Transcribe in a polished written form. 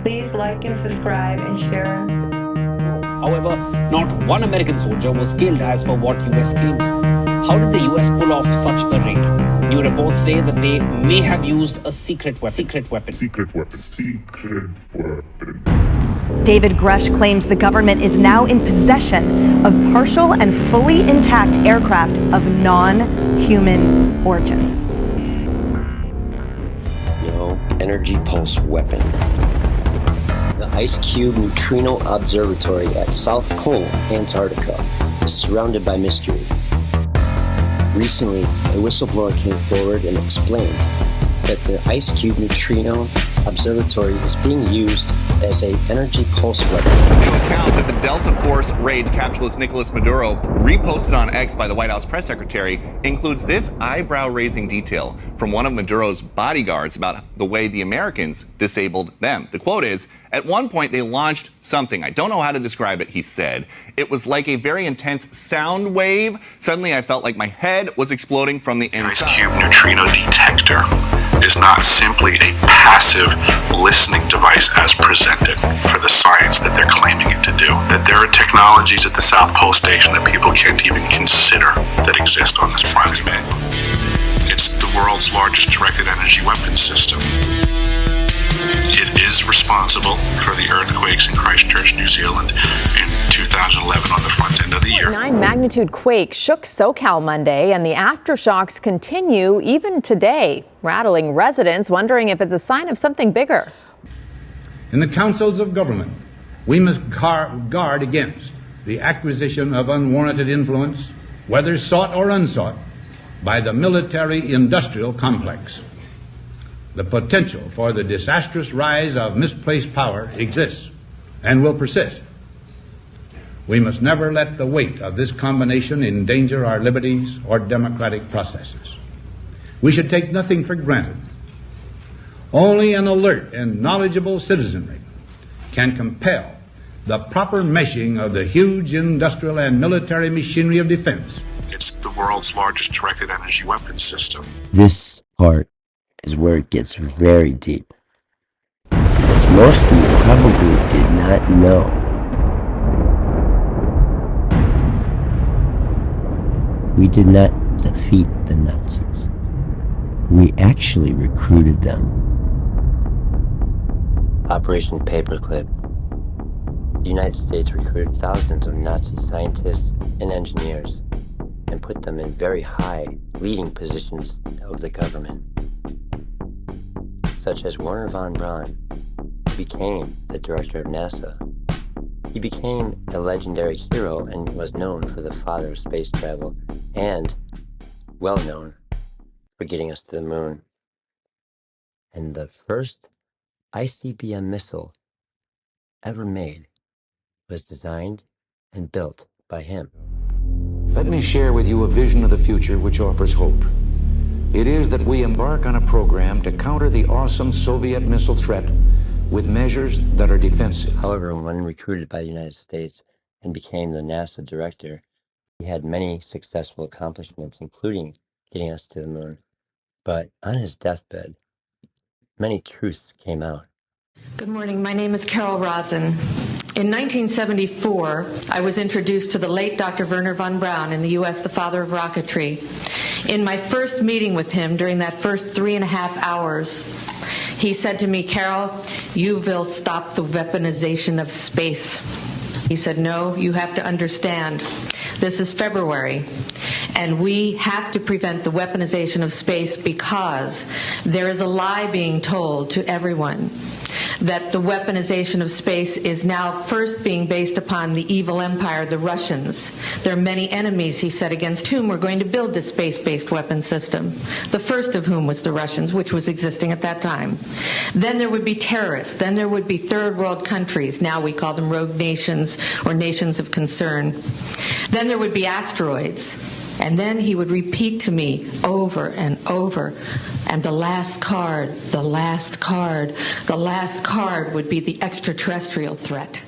Please like and subscribe and share. However, not one American soldier was killed as per what US claims. How did the US pull off such a raid? New reports say that they may have used a secret weapon. David Grush claims the government is now in possession of partial and fully intact aircraft of non-human origin. No energy pulse weapon. The Ice Cube Neutrino Observatory at South Pole, Antarctica, is surrounded by mystery. Recently, a whistleblower came forward and explained that the Ice Cube Neutrino Observatory is being used as an energy pulse weapon. New account of the Delta Force raid to capture Nicholas Maduro, reposted on X by the White House press secretary, includes this eyebrow-raising detail from one of Maduro's bodyguards about the way the Americans disabled them. The quote is, "At one point they launched something. I don't know how to describe it," he said. "It was like a very intense sound wave. Suddenly I felt like my head was exploding from the inside." Ice Cube Neutrino Detector is not simply a passive listening device as presented for the science that they're claiming it to do. That there are technologies at the South Pole Station that people can't even consider that exist on this planet. It's the world's largest directed energy weapons system. It is responsible for the earthquakes in Christchurch, New Zealand in 2011 on the front end of the year. 9-magnitude quake shook SoCal Monday, and the aftershocks continue even today, rattling residents wondering if it's a sign of something bigger. In the councils of government, we must guard against the acquisition of unwarranted influence, whether sought or unsought, by the military-industrial complex. The potential for the disastrous rise of misplaced power exists and will persist. We must never let the weight of this combination endanger our liberties or democratic processes. We should take nothing for granted. Only an alert and knowledgeable citizenry can compel the proper meshing of the huge industrial and military machinery of defense. It's the world's largest directed energy weapons system. This part is where it gets very deep. As most of you probably did not know, we did not defeat the Nazis. We actually recruited them. Operation Paperclip. The United States recruited thousands of Nazi scientists and engineers and put them in very high leading positions of the government, such as Wernher von Braun, who became the director of NASA. He became a legendary hero and was known for the father of space travel and well known for getting us to the moon. And the first ICBM missile ever made was designed and built by him. Let me share with you a vision of the future which offers hope. It is that we embark on a program to counter the awesome Soviet missile threat with measures that are defensive. However, when recruited by the United States and became the NASA director, he had many successful accomplishments, including getting us to the moon. But on his deathbed, many truths came out. Good morning. My name is Carol Rosen. In 1974, I was introduced to the late Dr. Wernher von Braun in the U.S., the father of rocketry. In my first meeting with him, during that first 3.5 hours, he said to me, "Carol, you will stop the weaponization of space." He said, "No, you have to understand. This is February, and we have to prevent the weaponization of space because there is a lie being told to everyone that the weaponization of space is now first being based upon the evil empire, the Russians. There are many enemies," he said, "against whom we're going to build this space-based weapon system, the first of whom was the Russians, which was existing at that time. Then there would be terrorists. Then there would be third world countries. Now we call them rogue nations or nations of concern. Then there would be asteroids." And then he would repeat to me over and over, and the last card, the last card, the last card would be the extraterrestrial threat.